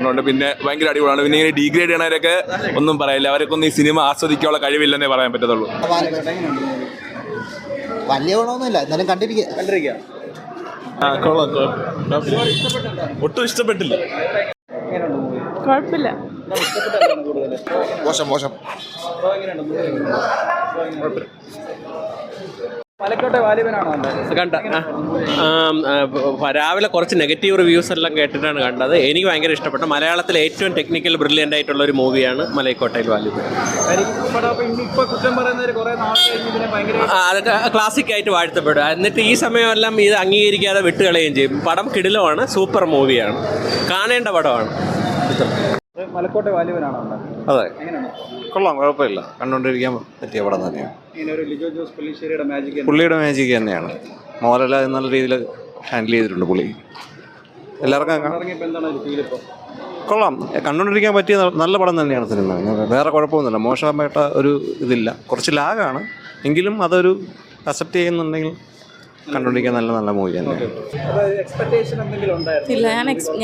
കാണുന്നുണ്ട്. പിന്നെ ഭയങ്കര അടിപൊളിയാണ്. പിന്നെ ഇങ്ങനെ ഡീഗ്രേഡ് ചെയ്യണവരൊക്കെ ഒന്നും പറയില്ല, അവരൊക്കെ ഒന്നും ഈ സിനിമ ആസ്വദിക്കാനുള്ള കഴിവില്ലെന്നേ പറയാൻ പറ്റത്തുള്ളൂ. വലിയ ഗുണമൊന്നുമില്ല, എന്നാലും കണ്ടിരിക്കുക. ഒട്ടും ഇഷ്ടപ്പെട്ടില്ല. കുഴപ്പമില്ല. മോശം. രാവിലെ കുറച്ച് നെഗറ്റീവ് റിവ്യൂസ് എല്ലാം കേട്ടിട്ടാണ് കണ്ടത്. എനിക്ക് ഭയങ്കര ഇഷ്ടപ്പെട്ടു. മലയാളത്തിലെ ഏറ്റവും ടെക്നിക്കൽ ബ്രില്യൻ്റ് ആയിട്ടുള്ള ഒരു മൂവിയാണ് മലൈക്കോട്ടയിൽ വാലിബൻ. അതൊക്കെ ക്ലാസിക് ആയിട്ട് വാഴ്ത്തപ്പെടും. എന്നിട്ട് ഈ സമയമെല്ലാം ഇത് അംഗീകരിക്കാതെ വിട്ടുകളയുകയും ചെയ്യും. പടം കിടിലമാണ്, സൂപ്പർ മൂവിയാണ്, കാണേണ്ട പടമാണ്. മലക്കോട്ടെ വാലിബനാണോ? അതെ, കൊള്ളാം, കുഴപ്പമില്ല, കണ്ടുകൊണ്ടിരിക്കാൻ പറ്റിയ പടം തന്നെയാണ്. പുള്ളിയുടെ മാജിക് തന്നെയാണ്. മോഹൻലാൽ നല്ല രീതിയിൽ ഹാൻഡിൽ ചെയ്തിട്ടുണ്ട് പുള്ളി. എല്ലാവർക്കും കൊള്ളാം, കണ്ടുകൊണ്ടിരിക്കാൻ പറ്റിയ നല്ല പടം തന്നെയാണ് സിനിമ. വേറെ കുഴപ്പമൊന്നുമില്ല, മോശമായിട്ട് ഒരു ഇതില്ല. കുറച്ച് ലാഗാണ്, എങ്കിലും അതൊരു അക്സെപ്റ്റ് ചെയ്യുന്നുണ്ടെങ്കിൽ കണ്ടുകൊണ്ടിരിക്കാൻ നല്ല മൂവി തന്നെയാണ്. ഇല്ല,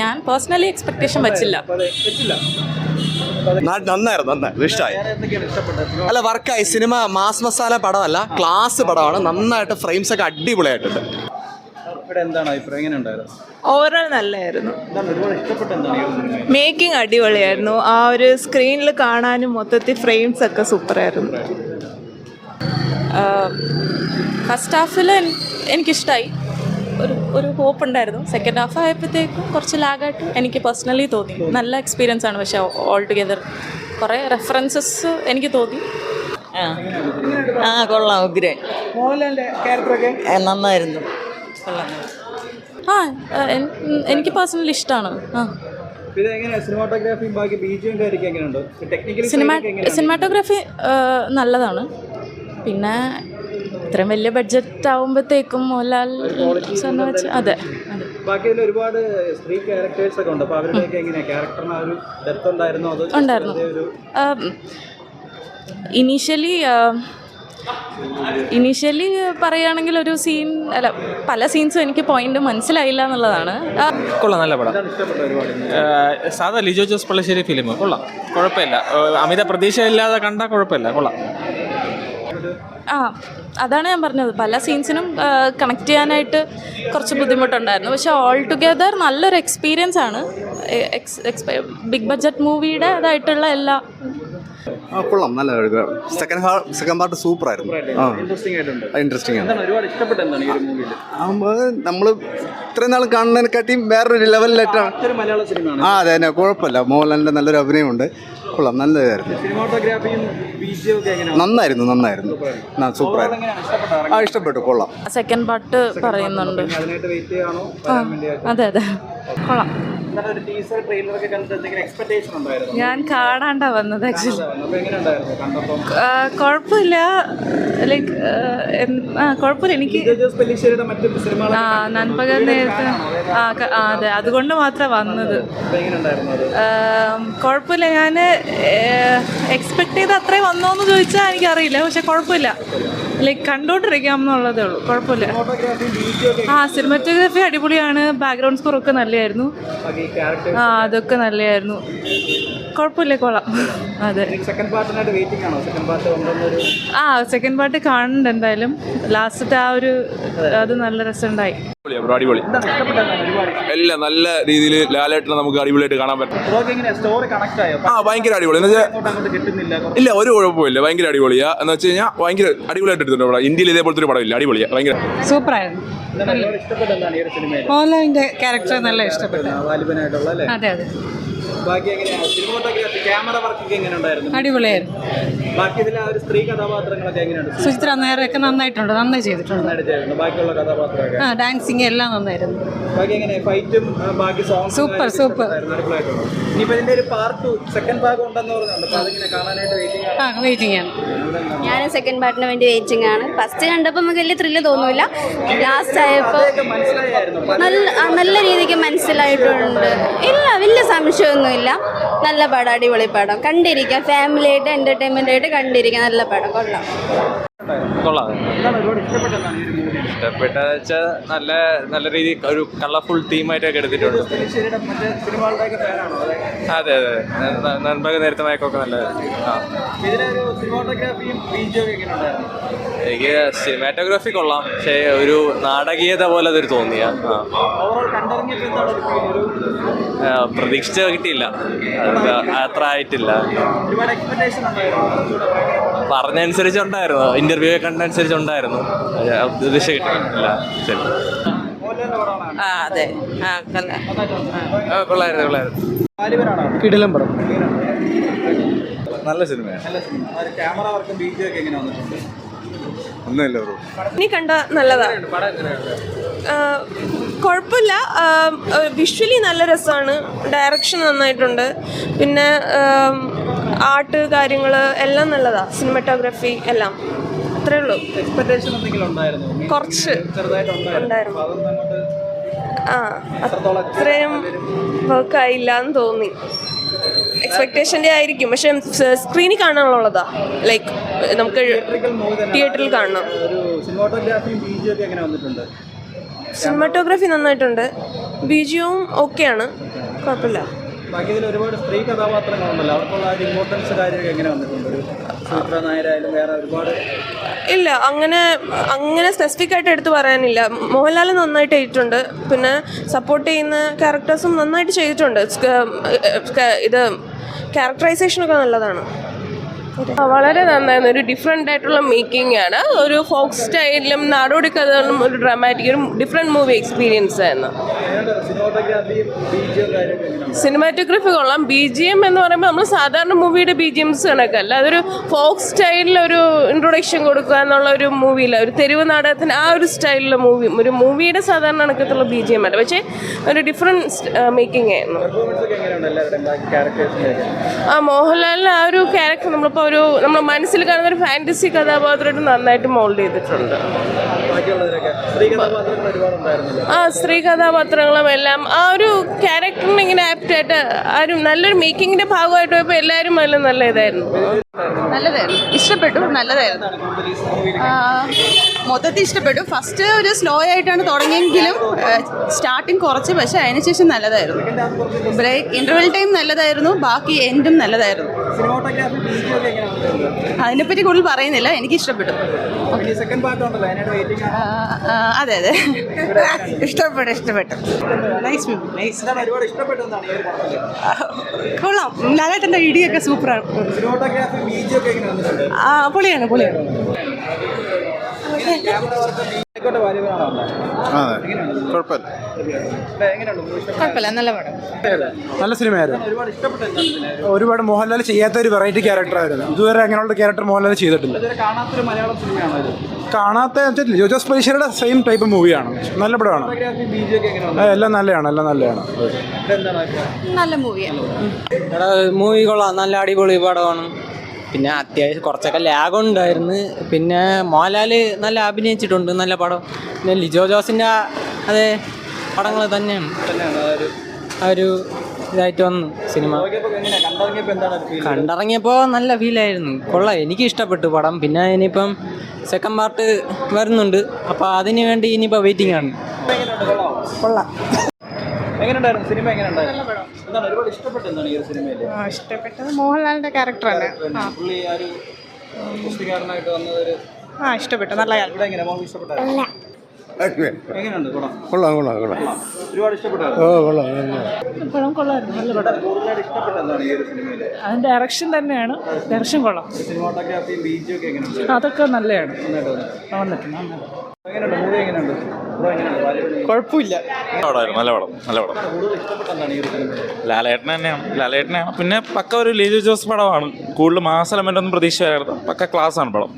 ഞാൻ പേഴ്സണലി എക്സ്പെക്ടേഷൻ വെച്ചില്ല. നന്നായിരുന്നു, ഇഷ്ടമായി. അല്ല, വർക്കായി. സിനിമ മാസ് മസാല പടമല്ല, ക്ലാസ് പടമാണ്. നന്നായിട്ട് ഫ്രെയിംസ് ഒക്കെ അടിപൊളിയായിട്ടുണ്ട്. ഓവറോൾ നല്ലതായിരുന്നു. മേക്കിംഗ് അടിപൊളിയായിരുന്നു. ആ ഒരു സ്ക്രീനിൽ കാണാനും മൊത്തത്തിൽ ഫ്രെയിംസ് ഒക്കെ സൂപ്പറായിരുന്നു. ഫസ്റ്റ് ഹാഫിൽ എനിക്കിഷ്ടമായി, ഒരു ഹോപ്പ് ഉണ്ടായിരുന്നു. സെക്കൻഡ് ഹാഫ് ആയപ്പോഴത്തേക്കും കുറച്ച് ലാഗായിട്ട് എനിക്ക് പേഴ്സണലി തോന്നി. നല്ല എക്സ്പീരിയൻസ് ആണ്, പക്ഷേ ഓൾ ടുഗെദർ കുറേ റെഫറൻസസ് എനിക്ക് തോന്നി. കൊള്ളാം, ഉഗ്രൻ. നന്നായിരുന്നു. എനിക്ക് പേഴ്സണലി ഇഷ്ടമാണ്. സിനിമാറ്റോഗ്രാഫി നല്ലതാണ്. പിന്നെ ഇത്രയും വലിയ ബഡ്ജറ്റ് ആവുമ്പോഴത്തേക്കും മോഹൻലാൽ വെച്ച് അതെ ഒരുപാട് സ്ത്രീ ക്യാരക്ടേഴ്സ് ഒക്കെ ഉണ്ട്. ഉണ്ടായിരുന്നു. ഇനീഷ്യലി പറയുകയാണെങ്കിൽ ഒരു സീൻ അല്ല, പല സീൻസും എനിക്ക് പോയിന്റ് മനസ്സിലായില്ല എന്നുള്ളതാണ്. കൊള്ളാം, നല്ല പടം. സാധാ ലിജോ ജോസ് പള്ളിശ്ശേരി ഫിലിം കൊള്ളാം, കുഴപ്പമില്ല. അമിത പ്രതീക്ഷയില്ലാതെ കണ്ടാൽ കുഴപ്പമില്ല, കൊള്ളാം. അതാണ് ഞാൻ പറഞ്ഞത്, പല സീൻസിനും കണക്ട് ചെയ്യാനായിട്ട് കുറച്ച് ബുദ്ധിമുട്ടുണ്ടായിരുന്നു. പക്ഷെ ഓൾ ടുഗെദർ നല്ലൊരു എക്സ്പീരിയൻസ് ആണ്. ബിഗ് ബഡ്ജറ്റ് മൂവിയുടെ അതായിട്ടുള്ള എല്ലാ കൊള്ളാം, നല്ല സെക്കൻഡ് പാർട്ട് സൂപ്പർ ആയിരുന്നു. ഇൻട്രസ്റ്റിംഗ് ആണ്. നമ്മൾ ഇത്രയും നാൾ കാണുന്നതിനെക്കാട്ടിയും വേറൊരു ലെവലിലായിട്ടാണ്. അതെ തന്നെ, കുഴപ്പമില്ല. മോഹൻലാലിൻ്റെ നല്ലൊരു അഭിനയമുണ്ട്. കൊള്ളാം, നല്ലതായിരുന്നു. നന്നായിരുന്നു, സൂപ്പറായിരുന്നു. ഇഷ്ടപ്പെട്ടു, കൊള്ളാം. സെക്കൻഡ് പാർട്ട് പറയുന്നുണ്ട്. അതെ കൊള്ളാം. ഞാൻ കാണാണ്ടാ വന്നത് ആക്ച്വലി. കുഴപ്പമില്ല, ലൈക്ക് കുഴപ്പമില്ല. എനിക്ക് നൻപകൽ നേരത്തെ അതെ, അതുകൊണ്ട് മാത്രം വന്നത്. കുഴപ്പമില്ല. ഞാൻ എക്സ്പെക്ട് ചെയ്ത് അത്രയും വന്നോന്ന് ചോദിച്ചാൽ എനിക്കറിയില്ല, പക്ഷെ കുഴപ്പമില്ല. ലൈക്ക് കണ്ടോണ്ടിരിക്കാം എന്നുള്ളതേ ഉള്ളൂ, കുഴപ്പമില്ല. സിനിമാറ്റോഗ്രാഫി അടിപൊളിയാണ്. ബാക്ക്ഗ്രൗണ്ട് സ്കോർ ഒക്കെ നല്ലതായിരുന്നു. അതൊക്കെ നല്ലതായിരുന്നു. കുഴപ്പമില്ല, കൊള്ളാം. അതെ, സെക്കൻഡ് പാർട്ട് കാണുന്നുണ്ട് എന്തായാലും. ലാസ്റ്റത്തെ ആ ഒരു അത് നല്ല രസമുണ്ടായി. അടിപൊളി, എല്ലാം നല്ല രീതിയിൽ ലാലേട്ടനെ നമുക്ക് അടിപൊളിയായിട്ട് കാണാൻ പറ്റും. ഭയങ്കര അടിപൊളി എന്ന് വെച്ചാൽ ഇല്ല, ഒരു കുഴപ്പമില്ല, ഭയങ്കര അടിപൊളിയാ. എന്ന് വെച്ച് കഴിഞ്ഞാൽ ഭയങ്കര അടിപൊളിയായിട്ട് എടുത്തിട്ടുണ്ട് പടം. ഇന്ത്യയിൽ ഇതേപോലത്തെ ഒരു പടമില്ല, അടിപൊളിയാ, ഭയങ്കര സൂപ്പറായിരുന്നു. മോഹൻലാലിന്റെ ക്യാരക്ടർ നല്ല ഇഷ്ടപ്പെട്ടു. അതെ അതെ, അടിപൊളിയായിരുന്നു. സുചിത്ര നായരൊക്കെ നന്നായി ചെയ്തിട്ടുണ്ട്. ഡാൻസിങ് എല്ലാം നന്നായിരുന്നു. സൂപ്പർ. വെയിറ്റിംഗ് ആണ്. ഞാൻ സെക്കൻഡ് പാർട്ടിന് വേണ്ടി വെയിറ്റിംഗ് ആണ്. ഫസ്റ്റ് കണ്ടപ്പോൾ നമുക്ക് വലിയ ത്രില്ല് തോന്നില്ല. ലാസ്റ്റ് ആയപ്പോൾ നല്ല രീതിക്ക് മനസ്സിലായിട്ടുണ്ട്. ഇല്ല, വലിയ സംശയമൊന്നുമില്ല. നല്ല പടം, അടിപൊളി പടം, കണ്ടിരിക്കാം. ഫാമിലി ആയിട്ട് എൻ്റർടൈൻമെൻ്റ് ആയിട്ട് കണ്ടിരിക്കാം. നല്ല പടം, കൊള്ളാം. കൊള്ളാം. എന്താണ് ഒരുപാട് ഇഷ്ടപ്പെട്ടതാണ് ഈ ഒരു മൂവി? ഇഷ്ടപ്പെട്ടതെന്ന് വെച്ചാൽ നല്ല രീതിയിൽ ഒരു കളർഫുൾ തീമായിട്ടൊക്കെ എടുത്തിട്ടുണ്ട്. ശരിയുടെ മറ്റേ സിനിമകളുടെയൊക്കെ ഫാനാണോ? അതെ നൻപക നേരത്തെ മയക്കൊക്കെ നല്ലതായിരുന്നു. ഇതിലെ ഒരു സിനിമാറ്റോഗ്രാഫിയും ബീജിയും എങ്ങനെ ഉണ്ടായിരുന്നു? എനിക്ക് സിനിമാറ്റോഗ്രാഫി കൊള്ളാം, പക്ഷേ ഒരു നാടകീയത പോലെ അതൊരു തോന്നിയ ഓവറോൾ കണ്ടിറങ്ങിയപ്പോൾ എന്താണ് ഒരു feel? ഒരു പ്രതീക്ഷിച്ച കിട്ടിയില്ല, അത് അത്ര ആയിട്ടില്ല. ഒരുപാട് എക്സ്പെക്ടേഷൻ ഉണ്ടായിരുന്നു. പറഞ്ഞനുസരിച്ചുണ്ടായിരുന്നു, ഇന്റർവ്യൂ കണ്ടനുസരിച്ചുണ്ടായിരുന്നു, പ്രതീക്ഷ കിട്ടിയില്ല. ശരി, മോഹൻലാലിന്റെ പടമാണ്. അതെ കൊള്ളായിരുന്നു. വാലിബനാണോ? കിടിലം പടം. നല്ല സിനിമയാണ്. നല്ല സിനിമ. ഒരു ക്യാമറ വർക്കും ബീജിയും ഒക്കെ എങ്ങനെ വന്നിട്ടുണ്ട്? ഒന്നുമില്ല ബ്രോ. ഇനി കണ്ട നല്ലതാണ്, കുഴപ്പമില്ല. വിഷ്വലി നല്ല രസമാണ്, ഡയറക്ഷൻ നന്നായിട്ടുണ്ട്, പിന്നെ ആർട്ട് കാര്യങ്ങൾ എല്ലാം നല്ലതാണ്, സിനിമാറ്റോഗ്രാഫി എല്ലാം. അത്രേ ഉള്ളൂ. എക്സ്പെക്ടേഷൻ എന്തെങ്കിലും ഉണ്ടായിരുന്നു? കുറച്ച് ചെറുതായിട്ടുണ്ടായിരുന്നു. അതൊന്നും അങ്ങോട്ട് അത്രയും വർക്കായില്ല എന്ന് തോന്നി. എക്സ്പെക്ടേഷൻ്റെ ആയിരിക്കും, പക്ഷെ സ്ക്രീനിൽ കാണാനുള്ളതാ, ലൈക്ക് നമുക്ക് തിയേറ്ററിൽ കാണണം. ഒരു സിനിമാറ്റോഗ്രാഫിയും ബീജിയും ഒക്കെ എങ്ങനെ വന്നിട്ടുണ്ട്? സിനിമാറ്റോഗ്രാഫി നന്നായിട്ടുണ്ട്, ബിജിയും ഓക്കെയാണ്, കുഴപ്പമില്ല. ബാക്കി ഇതിൽ ഒരുപാട് സ്ത്രീ കഥാപാത്രങ്ങളുണ്ടല്ലോ, അവർക്കുള്ള ഒരു ഇമ്പോർട്ടൻസ് കാര്യമൊക്കെ എങ്ങനെ വന്നിട്ടുണ്ട്? ഒരു സുമിത്ര നായരായാലും വേറെ ഒരുപാട്. ഇല്ല, അങ്ങനെ സ്പെസിഫിക് ആയിട്ട് എടുത്ത് പറയാനില്ല. മോഹൻലാൽ നന്നായിട്ട് ചെയ്തിട്ടുണ്ട്, പിന്നെ സപ്പോർട്ട് ചെയ്യുന്ന ക്യാരക്ടേഴ്സും നന്നായിട്ട് ചെയ്തിട്ടുണ്ട്. ഇത് ക്യാരക്ടറൈസേഷനൊക്കെ നല്ലതാണ്. വളരെ നന്നായിരുന്നു. ഒരു ഡിഫറെൻ്റ് ആയിട്ടുള്ള മേക്കിംഗ് ആണ്, ഒരു ഫോക്ക് സ്റ്റൈലിലും നാടോടി കഥകളിലും ഒരു ഡ്രാമാറ്റിക്, ഒരു ഡിഫറെൻറ്റ് മൂവി എക്സ്പീരിയൻസ് ആയിരുന്നു. സിനിമാറ്റോഗ്രാഫിയും ബീജിയും കാര്യമൊക്കെ എങ്ങനെയാണ്? സിനിമാറ്റോഗ്രാഫി കൊള്ളാം. BGM എന്ന് പറയുമ്പോൾ നമ്മൾ സാധാരണ മൂവിയുടെ BGMs കണക്കല്ല, അതൊരു ഫോക്ക് സ്റ്റൈലിലൊരു ഇൻട്രൊഡക്ഷൻ കൊടുക്കുക എന്നുള്ള ഒരു മൂവിയില്ല, ഒരു തെരുവ് നാടകത്തിന് ആ ഒരു സ്റ്റൈലിലുള്ള മൂവി, ഒരു മൂവിയുടെ സാധാരണ കണക്കത്തുള്ള BGM അല്ല, പക്ഷേ ഒരു ഡിഫറെൻറ്റ് മേക്കിംഗ് ആയിരുന്നു. പെർഫോമൻസ് ഒക്കെ എങ്ങനെയുണ്ട് എല്ലാവരുടെയും ബാക്കി ക്യാരക്ടേഴ്സിൻ്റെ? മോഹൻലാലിന് ആ ഒരു ക്യാരക്ടർ നമ്മളിപ്പോൾ നമ്മുടെ മനസ്സിൽ കാണുന്ന ഒരു ഫാൻറ്റസി കഥാപാത്രമായിട്ട് നന്നായിട്ട് മോൾഡ് ചെയ്തിട്ടുണ്ട്. ബാക്കിയുള്ളവരൊക്കെ സ്ത്രീ കഥാപാത്രങ്ങൾ ഒരുപാടുണ്ടായിരുന്നല്ലോ. സ്ത്രീ കഥാപാത്രങ്ങളും എല്ലാം ആ ഒരു ക്യാരക്ടറിന് ഇങ്ങനെ ആപ്റ്റായിട്ട് ആ ഒരു നല്ലൊരു മേക്കിങ്ങിന്റെ ഭാഗമായിട്ട് പോയപ്പോൾ എല്ലാവരും നല്ല ഇതായിരുന്നു. നല്ലതായിരുന്നു, ഇഷ്ടപ്പെട്ടു, നല്ലതായിരുന്നു. മൊത്തത്തിൽ ഇഷ്ടപ്പെട്ടു. ഫസ്റ്റ് ഒരു സ്ലോ ആയിട്ടാണ് തുടങ്ങിയെങ്കിലും സ്റ്റാർട്ടിങ് കുറച്ച്, പക്ഷേ അതിനുശേഷം നല്ലതായിരുന്നു. ബ്രേക്ക് ഇൻ്റർവെൽ ടൈം നല്ലതായിരുന്നു, ബാക്കി എൻഡും നല്ലതായിരുന്നു. സിനിമാറ്റോഗ്രാഫി ബീജിയും ഒക്കെ എങ്ങനെ വന്നിട്ടുണ്ട്? അതിനെപ്പറ്റി കൂടുതൽ പറയുന്നില്ല, എനിക്ക് ഇഷ്ടപ്പെട്ടു. സെക്കൻഡ് പാർട്ട് ഉണ്ടല്ലോ, അതിനായിട്ട് വെയിറ്റിംഗ് ആണ്. അതെ ഇഷ്ടപ്പെട്ടു. Nice movie, nice. ഒരുപാട് ഇഷ്ടപ്പെട്ടതാണ് ഈ ഒരു പടത്തിൽ. കൊള്ളാം, ലാലേട്ടൻ്റെ ഇടിയൊക്കെ സൂപ്പറാണ്. സിനിമാറ്റോഗ്രാഫി ബീജിയും ഒക്കെ എങ്ങനെ വന്നിട്ടുണ്ട്? പൊളിയാണ്. ക്യാമറ വർക്ക് ബീജിയോട്ടെ വാലിബനാണോ? കുഴപ്പമില്ല. കുഴപ്പമില്ല, നല്ല പടം. നല്ല സിനിമയായിരുന്നു. ഒരുപാട് ഇഷ്ടപ്പെട്ടു. ഒരുപാട് മോഹൻലാൽ ചെയ്യാത്ത ഒരു വെറൈറ്റി ക്യാരക്ടറായിരുന്നു. ഇതുവരെ അങ്ങനെയുള്ള ക്യാരക്ടർ മോഹൻലാൽ ചെയ്തിട്ടില്ല. ഇതുവരെ കാണാത്തൊരു മലയാളം സിനിമയാണോ ഇത്? കാണാത്ത ലിജോ ജോസ് പലിശ്ശേരിയുടെ സെയിം ടൈപ്പ് മൂവിയാണ്. നല്ല പടമാണ്. ഫോട്ടോഗ്രാഫി ബീജിയും ഒക്കെ എങ്ങനെ എല്ലാം നല്ലതാണ്. ഇതെന്താണ് നല്ല മൂവിയാണ്. മൂവി കൊള്ളാം, നല്ല അടിപൊളി പടമാണ്. പിന്നെ അത്യാവശ്യം കുറച്ചൊക്കെ ലാഗ് ഉണ്ടായിരുന്നു. പിന്നെ മോഹൻലാൽ നല്ല അഭിനയിച്ചിട്ടുണ്ട്, നല്ല പടം. പിന്നെ ലിജോ ജോസിൻ്റെ അതേ പടങ്ങൾ തന്നെയാണ് ആ ഒരു ഇതായിട്ട് വന്നു സിനിമ. കണ്ടിറങ്ങിയപ്പോൾ നല്ല ഫീലായിരുന്നു, കൊള്ളാം, എനിക്ക് ഇഷ്ടപ്പെട്ടു പടം. പിന്നെ ഇനിയിപ്പം സെക്കൻഡ് പാർട്ട് വരുന്നുണ്ട്, അപ്പോൾ അതിന് വേണ്ടി ഇനിയിപ്പോൾ വെയിറ്റിംഗ് ആണ്. കൊള്ളാം. എങ്ങനെയുണ്ടായിരുന്നു സിനിമ? എങ്ങനെയുണ്ടായിരുന്നു? എന്താണ് ഒരുപാട് ഇഷ്ടപ്പെട്ടെന്താണ് ഈ ഒരു സിനിമയിൽ? ഇഷ്ടപ്പെട്ടത് മോഹൻലാലിൻ്റെ ക്യാരക്ടറാണ്. പുള്ളി ആ ഒരു കുസ്തികാരനായിട്ട് വന്നതൊരു ഇഷ്ടപ്പെട്ടു, നല്ല ഇവിടെ എങ്ങനെ മോഹൻ ഇഷ്ടപ്പെട്ടായിരുന്നു? എങ്ങനെയുണ്ട് പടം? കൊള്ളാം. ഒരുപാട് ഇഷ്ടപ്പെട്ടായിരുന്നു. കൊള്ളായിരുന്നു, നല്ല പടം. കൂടുതലായിട്ട് ഇഷ്ടപ്പെട്ടെന്താണ് ഈ ഒരു സിനിമയിൽ? അതിൻ്റെ ഡയറക്ഷൻ തന്നെയാണ്, ഡയറക്ഷൻ കൊള്ളാം. സിനിമാറ്റോഗ്രാഫിയും ബീജിയും ഒക്കെ എങ്ങനെയുണ്ട്? അതൊക്കെ നല്ലതാണ്. എങ്ങനെയുണ്ട് മൂവി? എങ്ങനെയുണ്ട് ബ്രോ? എങ്ങനെയുണ്ട് വാലിബൻ? കുഴപ്പമില്ല. നല്ല പടം. കൂടുതൽ ഇഷ്ടപ്പെട്ടെന്താണ് ഈ ഒരു സിനിമയിൽ? ലാലേട്ടനെയാണ്. പിന്നെ പക്ക ഒരു ലിജോ ജോസ് പടമാണ്. കൂടുതൽ മാസ് എലമെന്റ് ഒന്നും പ്രതീക്ഷയായിരുന്നു. പക്ക ക്ലാസ് ആണ് പടം.